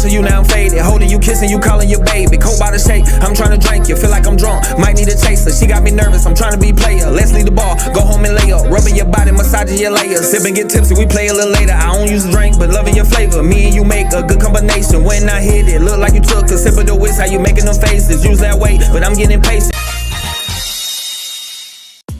missing you, now I'm faded. Holding you, kissing you, calling you baby. Cold by the shake, I'm trying to drink you. Feel like I'm drunk, might need a chaser. She got me nervous, I'm trying to be player. Let's leave the bar, go home and lay up. Rubbing your body, massaging your layers. Sip and get tipsy, we play a little later. I don't use a drink, but loving your flavor. Me and you make a good combination. When I hit it, look like you took a sip of the whiz. How you making them faces? Use that weight, but I'm getting impatient.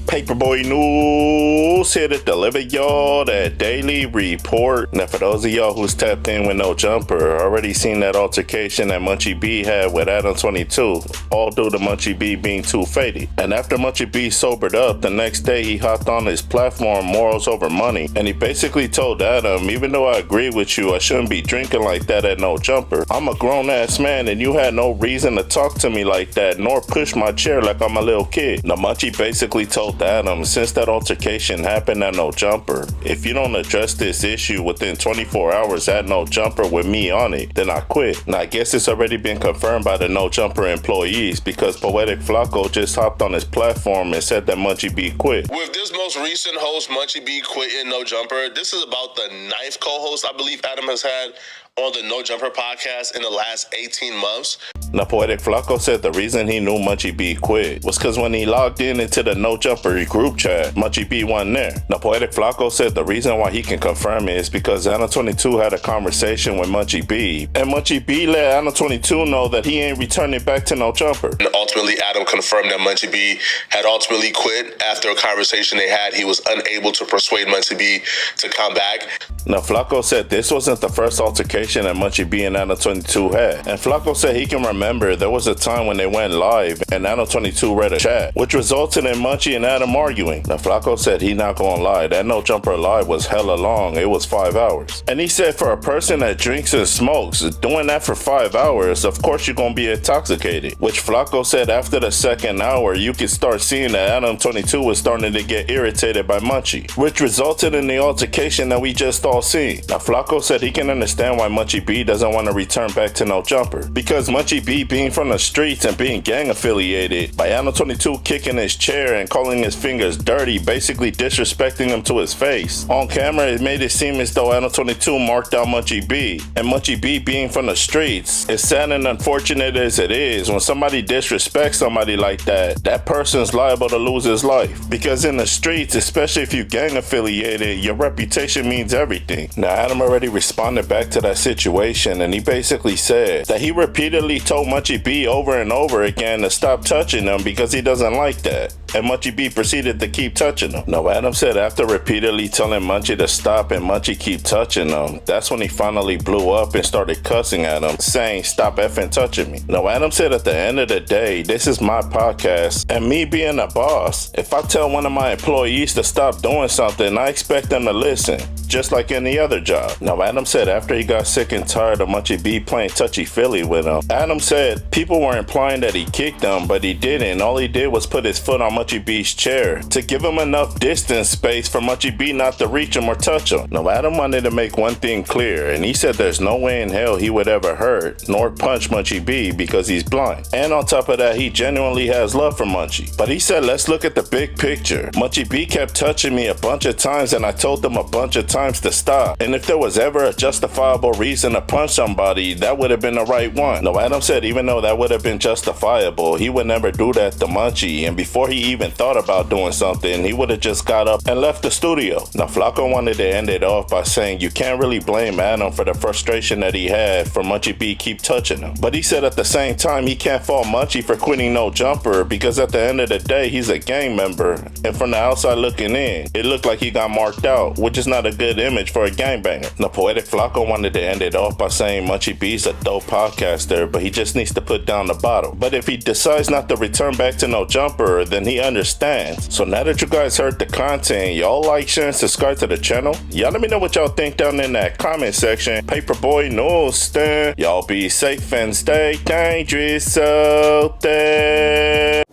Paperboy News here to deliver y'all that daily report. Now, for those of y'all who's tapped in with no jumper, already seen that altercation that Munchie B had with Adam 22, all due to Munchie B being too faded. And after Munchie B sobered up, the next day he hopped on his platform, Morals Over Money, and he basically told Adam, even though I agree with you, I shouldn't be drinking like that at no jumper. I'm a grown-ass man and you had no reason to talk to me like that, nor push my chair like I'm a little kid. Now, Munchie basically told Adam, since that altercation happened at no jumper, if you don't address this issue within 24 hours at no jumper with me on it, then I quit. Now, I guess it's already been confirmed by the no jumper employees because Poetic Flacco just hopped on his platform and said that Munchie B quit. With this most recent host, Munchie B quitting No Jumper, this is about the 9th co-host I believe Adam has had on the No Jumper podcast in the last 18 months. Now, Poetic Flacco said the reason he knew Munchie B quit was because when he logged into the No Jumper group chat, Munchie B wasn't there. Now, Poetic Flacco said the reason why he can confirm it is because Anna 22 had a conversation with Munchie B, and Munchie B let Anna 22 know that he ain't returning back to No Jumper. And ultimately, Adam confirmed that Munchie B had ultimately quit. After a conversation they had, he was unable to persuade Munchie B to come back. Now, Flacco said this wasn't the first altercation that Munchie B and Anna 22 had, and Flacco said he can remember there was a time when they went live and Anna 22 read a chat, which resulted in Munchie and Adam arguing. Now, Flacco said he not gonna lie, that No Jumper live was hella long, it was 5 hours. And he said for a person that drinks and smokes, doing that for 5 hours, of course you're gonna be intoxicated. Which Flacco said after the second hour, you could start seeing that Adam 22 was starting to get irritated by Munchie, which resulted in the altercation that we just all seen. Now, Flacco said he can understand why Munchie B doesn't want to return back to No Jumper, because Munchie B being from the streets and being gang affiliated, by Anna 22 kicking his chair and calling his fingers dirty, basically disrespecting him to his face. On camera, it made it seem as though Anna 22 marked out Munchie B, and Munchie B being from the streets, as sad and unfortunate as it is, when somebody disrespects somebody like that, that person's liable to lose his life. Because in the streets, especially if you gang affiliated, your reputation means everything. Now, Adam already responded back to that situation, and he basically said that he repeatedly told Munchie B over and over again to stop touching him because he doesn't like that, and Munchie B proceeded to keep touching him. Now, Adam said after repeatedly telling Munchie to stop and Munchie keep touching him, that's when he finally blew up and started cussing at him, saying, "Stop effing touching me." Now, Adam said at the end of the day, this is my podcast, and me being a boss, if I tell one of my employees to stop doing something, I expect them to listen, just like any other job. Now, Adam said after he got sick and tired of Munchie B playing touchy-feely with him, Adam said people were implying that he kicked him, but he didn't. All he did was put his foot on Munchie B's chair to give him enough distance space for Munchie B not to reach him or touch him. Now, Adam wanted to make one thing clear, and he said there's no way in hell he would ever hurt nor punch Munchie B because he's blind. And on top of that, he genuinely has love for Munchie. But he said, let's look at the big picture. Munchie B kept touching me a bunch of times, and I told him a bunch of times to stop. And if there was ever a justifiable reason to punch somebody, that would have been the right one. Now, Adam said even though that would have been justifiable, he would never do that to Munchie, and before he even thought about doing something, he would have just got up and left the studio. Now, Flacco wanted to end it off by saying you can't really blame Adam for the frustration that he had for Munchie B keep touching him. But he said at the same time he can't fault Munchie for quitting No Jumper because at the end of the day, he's a gang member, and from the outside looking in, it looked like he got marked out, which is not a good image for a gangbanger. Now, Poetic Flacco wanted to end it off by saying Munchie B's a dope podcaster, but he just needs to put down the bottle. But if he decides not to return back to No Jumper, then he understands. So now that you guys heard the content, y'all like, share, and subscribe to the channel. Y'all let me know what y'all think down in that comment section. Paperboy News, y'all be safe and stay dangerous out there.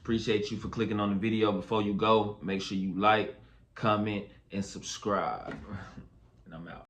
Appreciate you for clicking on the video. Before you go, make sure you like, comment, and subscribe. And I'm out.